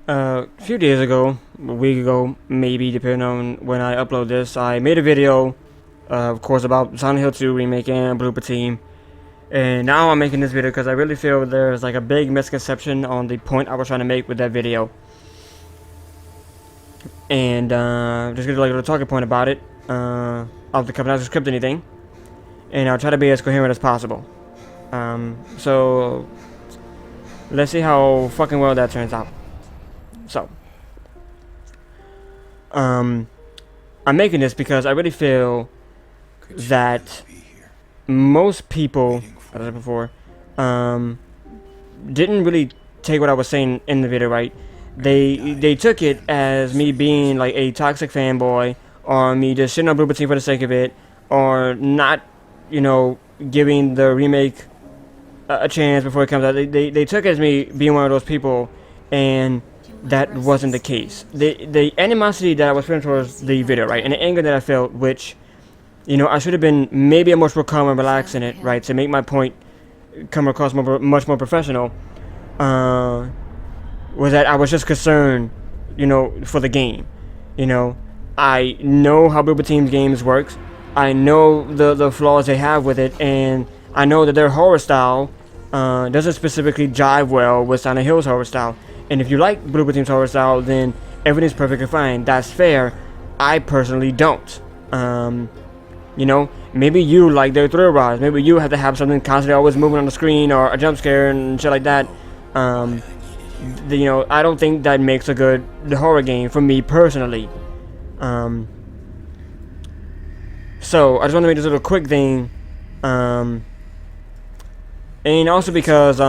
A few days ago, a week ago, maybe, depending on when I upload this, I made a video, of course, about Silent Hill 2 remake and Blooper Team. And now I'm making this video because I really feel there's like a big misconception on the point I was trying to make with that video. And just gonna like a little talking point about it. I'll not to script anything, and I'll try to be as coherent as possible. So let's see how fucking well that turns out. So, I'm making this because I really feel that most people, as I said before, didn't really take what I was saying in the video right. They took it as me being like a toxic fanboy, or me just shitting on Blooper Team for the sake of it, or not, giving the remake a chance before it comes out. They took it as me being one of those people, and that wasn't the case. The animosity that I was feeling towards the video, right, and the anger that I felt, which, I should have been maybe a much more calm and relaxed in it, right, to make my point come across much more professional, was that I was just concerned, for the game. I know how Blooper Team's games works. I know the flaws they have with it, and I know that their horror style doesn't specifically jive well with Silent Hill's horror style. And if you like Blooper Team's horror style, then everything's perfectly fine. That's fair. I personally don't. Maybe you like their thrill rides. Maybe you have to have something constantly always moving on the screen, or a jump scare and shit like that. I don't think that makes a good horror game for me personally. So I just want to make this little quick thing. And also because,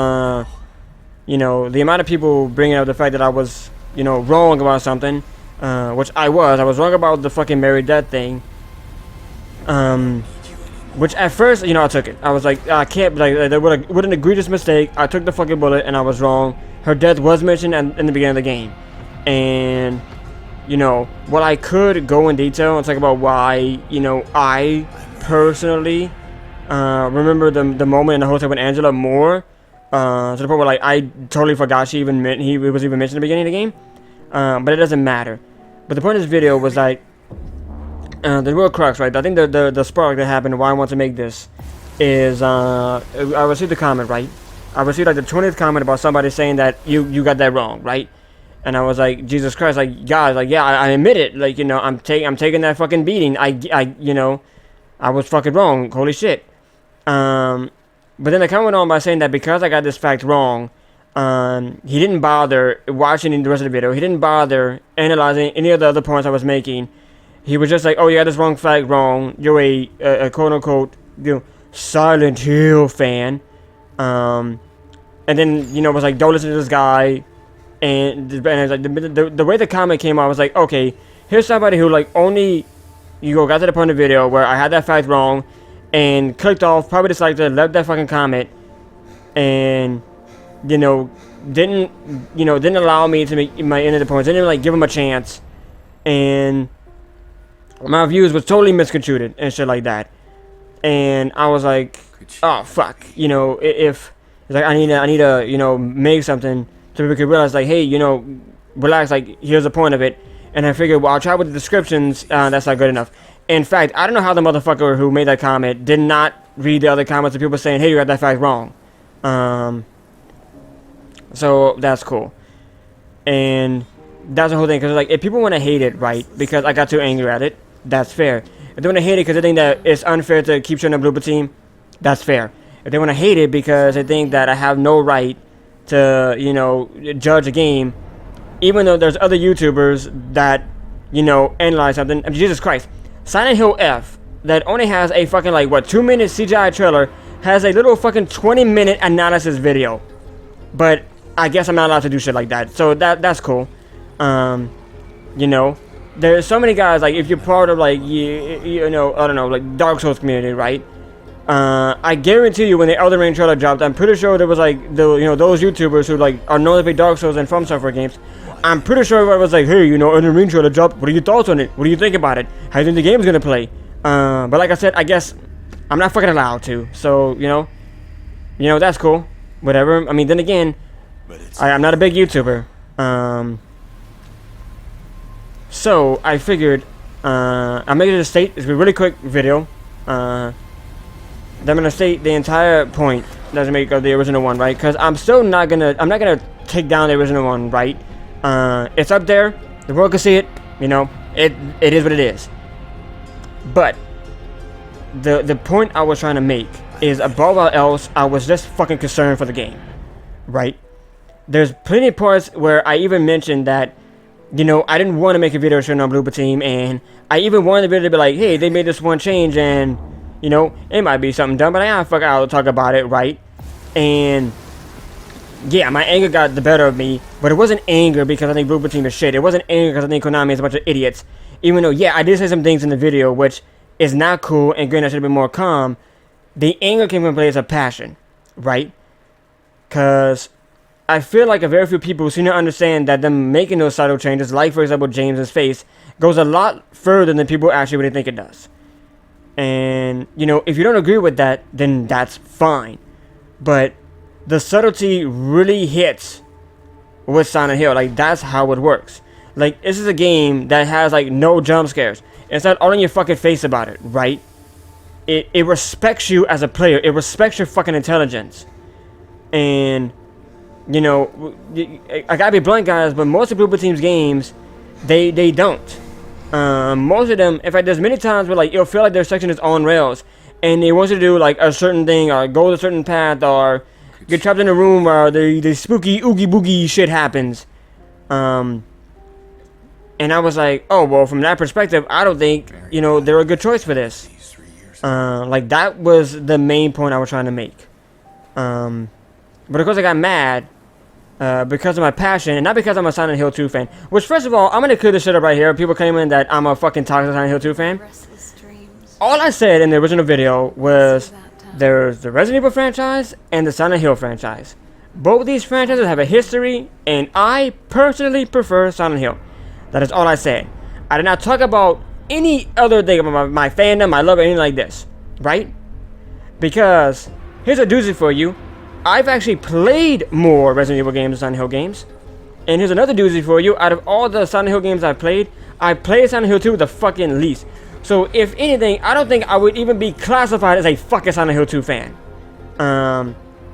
the amount of people bringing up the fact that I was, wrong about something, which I was wrong about the fucking Mary Death thing, which at first, I took it. I was like, I can't, what an egregious mistake. I took the fucking bullet and I was wrong. Her death was mentioned in the beginning of the game. And, while I could go in detail and talk about why, I personally, remember the moment in the hotel with Angela more, to the point where I totally forgot he was even mentioned in the beginning of the game. But it doesn't matter. But the point of this video was the real crux, right? I think the spark that happened, why I want to make this, is I received a comment, right? I received the 20th comment about somebody saying that you got that wrong, right? And I was like, Jesus Christ, guys, yeah, I admit it, I'm taking that fucking beating. I was fucking wrong. Holy shit. But then the comment went on by saying that because I got this fact wrong, he didn't bother watching the rest of the video. He didn't bother analyzing any of the other points I was making. He was just like, oh, you got this wrong fact wrong. You're a quote-unquote, Silent Hill fan. And then, was like, don't listen to this guy. And it was like, the way the comment came out, I was like, okay, here's somebody who, only, got to the point of the video where I had that fact wrong, and clicked off, probably disliked it, left that fucking comment, and, didn't allow me to make my end of the points, didn't, give him a chance, and my views was totally misconstrued and shit like that. And I was like, oh, fuck, if, it's like, I need to, make something so people could realize, hey, relax, here's the point of it. And I figured, well, I'll try with the descriptions, that's not good enough. In fact, I don't know how the motherfucker who made that comment did not read the other comments of people saying, hey, you got that fact wrong. So that's cool. And that's the whole thing, because if people want to hate it, right, because I got too angry at it, that's fair. If they want to hate it because they think that it's unfair to keep showing the Blooper Team, that's fair. If they want to hate it because they think that I have no right to, judge a game, even though there's other YouTubers that, analyze something. Jesus Christ. Silent Hill F, that only has a fucking, 2-minute CGI trailer, has a little fucking 20-minute analysis video. But I guess I'm not allowed to do shit like that. So that's cool. There's so many guys, if you're part of, I don't know, Dark Souls community, right? I guarantee you when the Elden Ring trailer dropped, I'm pretty sure there was those YouTubers who are known to play Dark Souls and From Software games. I'm pretty sure everybody was like, hey, Elden Ring trailer dropped. What are your thoughts on it? What do you think about it? How do you think the game's gonna play? But like I said, I guess I'm not fucking allowed to. So that's cool. Whatever. I mean, then again, I'm not a big YouTuber. So I figured I'm making it a state. It's a really quick video. I'm gonna state the entire point that I make of the original one, right? Because I'm not gonna take down the original one, right? It's up there. The world can see it. You know, it is what it is. But the point I was trying to make is, above all else, I was just fucking concerned for the game, right? There's plenty of parts where I even mentioned that, you know, I didn't want to make a video showing on Blooper Team, and I even wanted the video to be like, hey, they made this one change, and, you know, it might be something dumb, but I'll talk about it, right? And yeah, my anger got the better of me, but it wasn't anger because I think Blooper Team is shit. It wasn't anger because I think Konami is a bunch of idiots. Even though, yeah, I did say some things in the video which is not cool, and granted I should have been more calm. The anger came from a place of passion, right? Because I feel like a very few people seem to understand that them making those subtle changes, like for example James's face, goes a lot further than people actually really think it does. And, you know, if you don't agree with that, then that's fine. But the subtlety really hits with Silent Hill. Like, that's how it works. Like, this is a game that has, like, no jump scares. It's not all in your fucking face about it, right? It respects you as a player. It respects your fucking intelligence. And, you know, I gotta be blunt, guys, but most of Blooper Team's games, they don't. Most of them, in fact, there's many times where, like, you'll feel like their section is on rails, and they want you to do, like, a certain thing, or go a certain path, or get trapped in a room where the spooky oogie boogie shit happens. And I was like, oh, well, from that perspective, I don't think, you know, they're a good choice for this. Like, that was the main point I was trying to make. But of course I got mad because of my passion, and not because I'm a Silent Hill 2 fan. Which, first of all, I'm gonna clear this shit up right here. People claiming that I'm a fucking toxic Silent Hill 2 fan. All I said in the original video was there's the Resident Evil franchise and the Silent Hill franchise. Both of these franchises have a history, and I personally prefer Silent Hill. That is all I said. I did not talk about any other thing about my fandom, my love, or anything like this, right? Because here's a doozy for you. I've actually played more Resident Evil games than Silent Hill games. And here's another doozy for you. Out of all the Silent Hill games I played Silent Hill 2 the fucking least. So if anything, I don't think I would even be classified as a fucking Silent Hill 2 fan.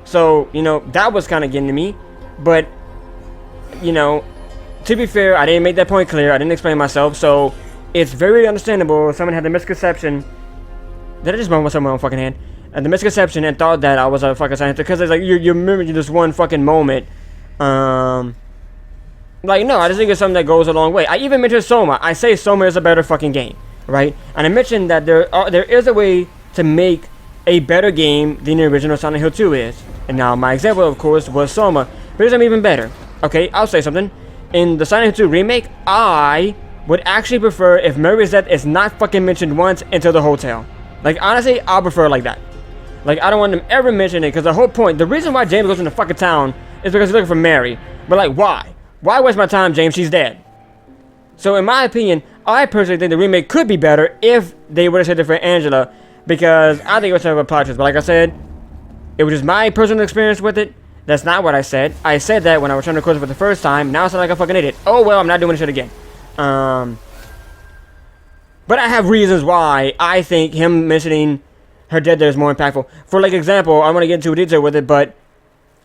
So, you know, that was kind of getting to me. But, you know, to be fair, I didn't make that point clear. I didn't explain myself. So it's very understandable if someone had the misconception. Did I just bump myself in my own fucking hand? And the misconception and thought that I was a fucking Silent Hill, because it's like you're remembering this one fucking moment. Like, no, I just think it's something that goes a long way. I even mentioned Soma. I say Soma is a better fucking game, right? And I mentioned that there is a way to make a better game than the original Silent Hill 2 is. And now my example, of course, was Soma. But here's something even better. Okay, I'll say something. In the Silent Hill 2 remake, I would actually prefer if Mary's death is not fucking mentioned once until the hotel. Like, honestly, I'll prefer it like that. Like, I don't want them ever mention it, because the whole point, the reason why James goes into fucking town is because he's looking for Mary. But, like, why? Why waste my time, James? She's dead. So, in my opinion, I personally think the remake could be better if they would have said it for Angela, because I think it was sort of a plot twist. But like I said, it was just my personal experience with it. That's not what I said. I said that when I was trying to record it for the first time. Now I sound like a fucking idiot. Oh, well, I'm not doing this shit again. But I have reasons why I think him mentioning her dead there is more impactful. For, like, example, I want to get into detail with it, but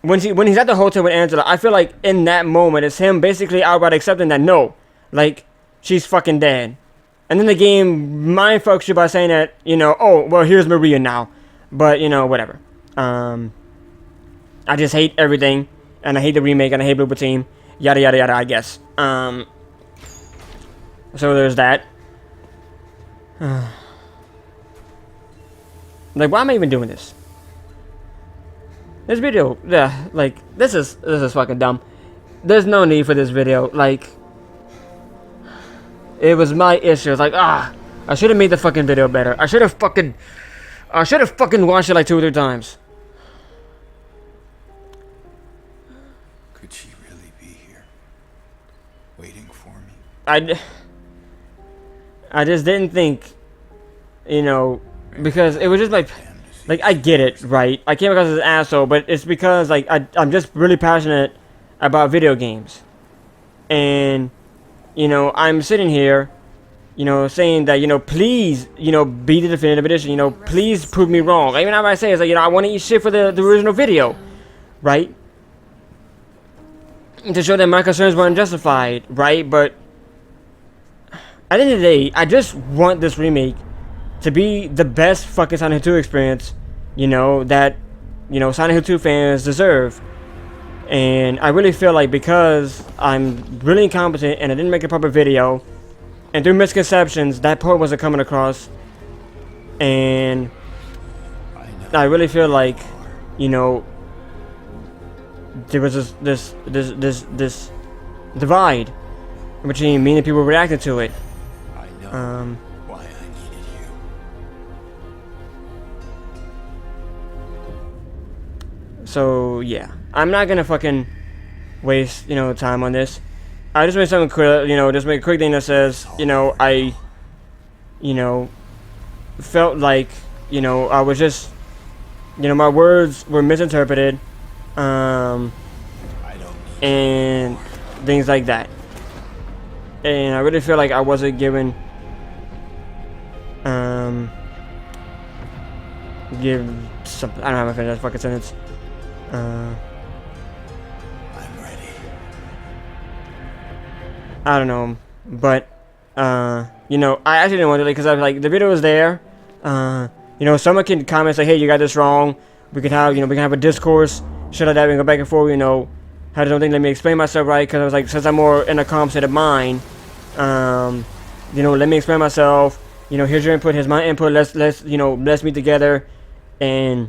when he's at the hotel with Angela, I feel like in that moment, it's him basically outright accepting that, no, like, she's fucking dead. And then the game mind fucks you by saying that, you know, oh, well, here's Maria now. But, you know, whatever. I just hate everything, and I hate the remake, and I hate Blooper Team, yada, yada, yada, I guess. So there's that. Like, why am I even doing this? This video, like, this is fucking dumb. There's no need for this video. Like, it was my issue. It's like, I should have made the fucking video better. I should have fucking watched it like 2 or 3 times. Could she really be here, waiting for me? I just didn't think, you know, because it was just like I get it, right? I came across as an asshole, but it's because, like, I'm just really passionate about video games. And, you know, I'm sitting here, you know, saying that, you know, please, you know, be the definitive edition, you know, please prove me wrong. Even what I say is like, you know, I want to eat shit for the original video, right? To show that my concerns weren't justified, right? But at the end of the day, I just want this remake to be the best fucking Silent Hill 2 experience, you know, that, you know, Silent Hill 2 fans deserve. And I really feel like because I'm really incompetent and I didn't make a proper video, and through misconceptions, that point wasn't coming across. And I really feel like, you know, there was this divide between me and people reacting to it. I know why I needed you. So yeah, I'm not gonna fucking waste, you know, time on this. I just made something quick, you know, just make a quick thing that says, you know, I, you know, felt like, you know, I was just, you know, my words were misinterpreted, I don't need and things like that. And I really feel like I wasn't given, give something, I don't know how to finish that fucking sentence. I'm ready. I don't know, but you know, I actually didn't want to, because I was like, the video was there. You know, someone can comment, say, hey, you got this wrong. We can have, you know, we can have a discourse, shit like that. We can go back and forth. You know, how something. Let me explain myself right, because I was like, since I'm more in a calm state of mind, you know, let me explain myself. You know, here's your input, here's my input. Let's you know, let's meet together, and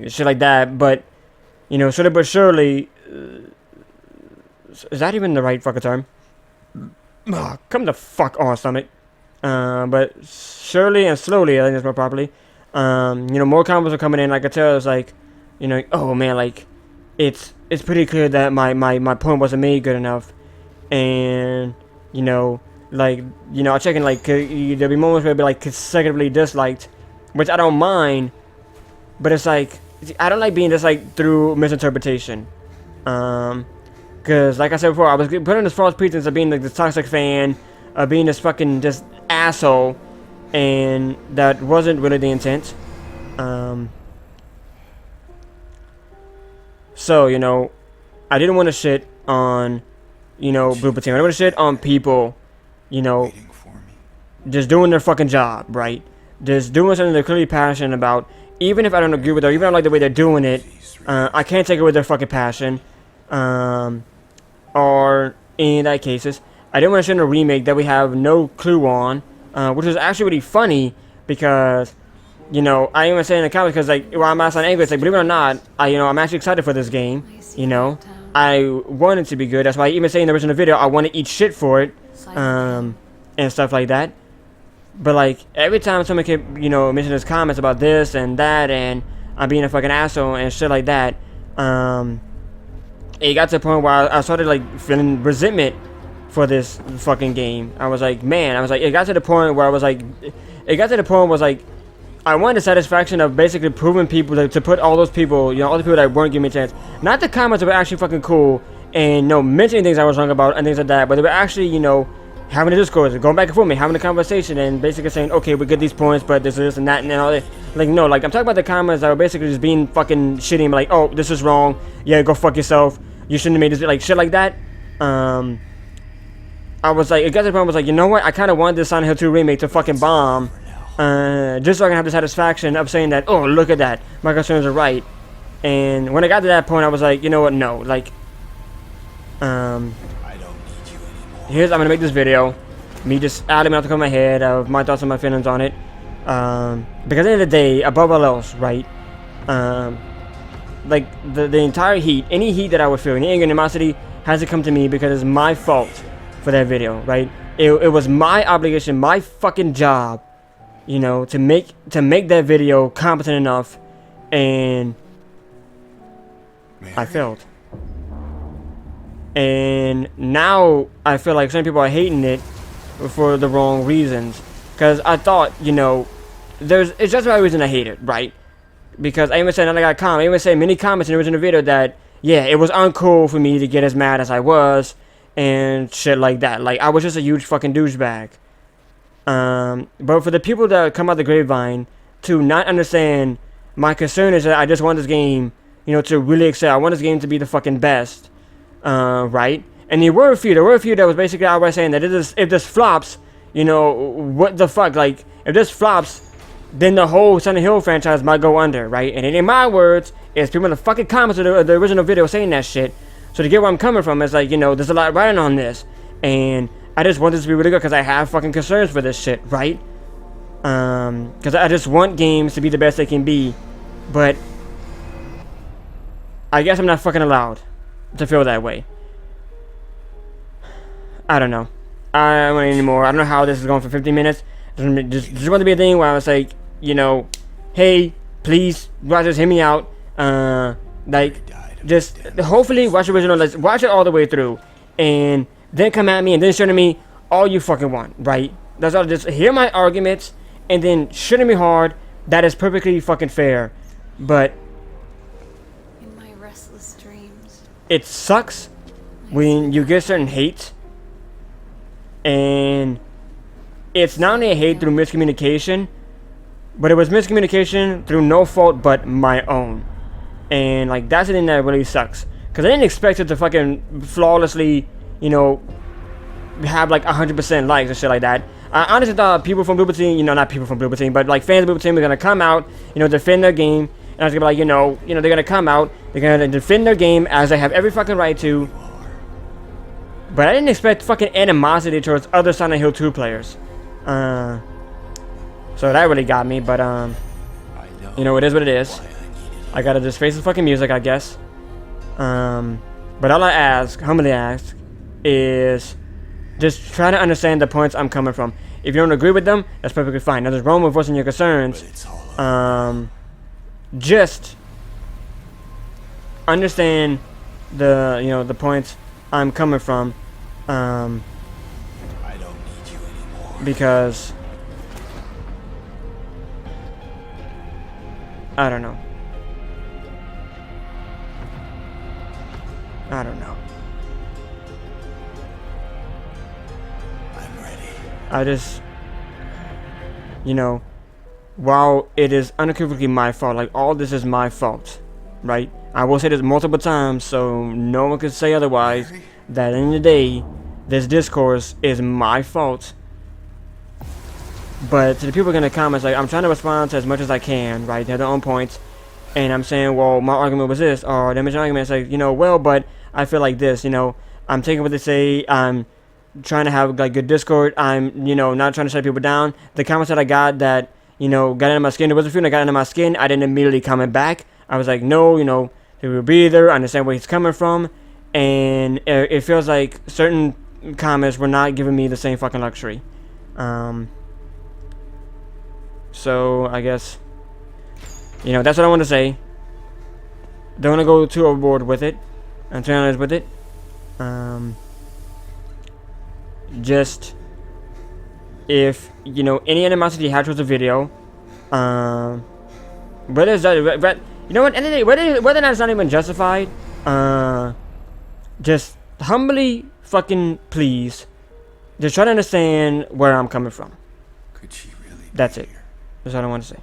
shit like that. But you know, slowly but surely, is that even the right fucking term? Oh, come the fuck on, stomach. But surely and slowly, I think that's more properly. You know, more comments are coming in. I could tell it's like, you know, oh man, like, it's pretty clear that my point wasn't made good enough, and you know, like, you know, I'm checking, like, there'll be moments where it'll be like consecutively disliked, which I don't mind, but it's like, I don't like being disliked through misinterpretation. Because, like I said before, I was put on this false pretense of being like this toxic fan, of being this fucking just asshole, and that wasn't really the intent. So, you know, I didn't want to shit on, you know, Blue Team. I didn't want to shit on people, you know, Waiting for me. just doing their fucking job, right? Just doing something they're clearly passionate about. Even if I don't agree with them, even if I don't like the way they're doing it, I can't take away their fucking passion. Or in that cases, I didn't want to show a remake that we have no clue on, which was actually really funny because, you know, I even say in the comments because like, well, I'm asking angry. It's like, believe it or not, you know, I'm actually excited for this game. You know, I want it to be good. That's why I even say in the original video, I want to eat shit for it, and stuff like that. But like every time someone can, you know, mention his comments about this and that, and I'm being a fucking asshole and shit like that, it got to the point where I started like feeling resentment for this fucking game. I was like, man, it got to the point where I was like, I wanted the satisfaction of basically proving people to put all those people, you know, all the people that weren't giving me a chance. Not the comments that were actually fucking cool and, you know, mentioning things I was wrong about and things like that, but they were actually, you know, having a discourse, going back and forth, having a conversation, and basically saying, okay, we get these points, but there's this and that and all that. Like, no, like, I'm talking about the comments that were basically just being fucking shitty and like, oh, this is wrong. Yeah, go fuck yourself. You shouldn't have made this, like, shit like that. I was like, it got to the point where I was like, you know what? I kind of wanted this Silent Hill 2 remake to fucking bomb. Just so I can have the satisfaction of saying that, oh, look at that. My concerns are right. And when I got to that point, I was like, you know what? No. Like, I don't need you anymore. I'm gonna make this video, me just adding out the top of my head of my thoughts and my feelings on it, because at the end of the day, above all else, right, like the entire heat, any heat that I would feel, any anger, animosity, has to come to me because it's my fault for that video, right? It was my obligation, my fucking job, you know, to make that video competent enough, and Mary? I failed. And now I feel like some people are hating it for the wrong reasons. Because I thought, you know, it's just about reason I hate it, right? Because I even said, and I got a comment, I even said many comments in the original video that, yeah, it was uncool for me to get as mad as I was. and shit like that. Like, I was just a huge fucking douchebag. But for the people that come out the grapevine to not understand, my concern is that I just want this game, to really excel. I want this game to be the fucking best, right? And there were a few that was basically outright saying that if this flops, what the fuck? Like, if this flops, then the whole Silent Hill franchise might go under, right? And in my words, it's people in the fucking comments of the original video saying that shit. So to get where I'm coming from, it's like, there's a lot riding on this. And I just want this to be really good because I have fucking concerns for this shit, right? Because I just want games to be the best they can be. But I guess I'm not fucking allowed to feel that way. I don't know. I don't want anymore. I don't know how this is going for 50 minutes. Just want to be a thing where I was like, hey, please, watch this, hear me out. Like, just hopefully watch the original. Let's watch it all the way through, and then come at me and then shit at me all you fucking want, right? That's all. Just hear my arguments and then shit at me hard. That is perfectly fucking fair. But in my restless dreams, it sucks when you get certain hate, and it's not only a hate through miscommunication, but it was miscommunication through no fault but my own. And like, that's the thing that really sucks, because I didn't expect it to fucking flawlessly, have like 100% likes and shit like that. I honestly thought people from Bloober Team, not people from Bloober Team, but like fans of Bloober Team were gonna come out, defend their game, and I was gonna be like, they're gonna come out, they're gonna defend their game as they have every fucking right to. But I didn't expect fucking animosity towards other Silent Hill 2 players. So that really got me, but it is what it is. I gotta just face the fucking music, I guess. But all I humbly ask, is just try to understand the points I'm coming from. If you don't agree with them, that's perfectly fine. Now, there's wrong with voicing your concerns. Just understand the points I'm coming from. I don't need you anymore. Because I don't know. I'm ready. I just, while it is unequivocally my fault, like, all this is my fault, right? I will say this multiple times so no one can say otherwise, that at the end of the day, this discourse is my fault. But to the people in the comments, like, I'm trying to respond to as much as I can, right? They have their own points. And I'm saying, well, my argument was this, or they mention argument, it's like, well, but I feel like this, I'm taking what they say, I'm trying to have, like, good discord, I'm, not trying to shut people down. The comments that I got that, got under my skin, there was a few that got under my skin, I didn't immediately comment back. I was like, no, they will be there, I understand where he's coming from, and it feels like certain comments were not giving me the same fucking luxury. So, I guess, that's what I want to say. Don't want to go too overboard with it. I'm too honest with it. Just, if, any animosity you have towards the video, whether it's that, whether or not it's not even justified, just humbly fucking please, just try to understand where I'm coming from. Could she really be That's it. here? That's all I want to say.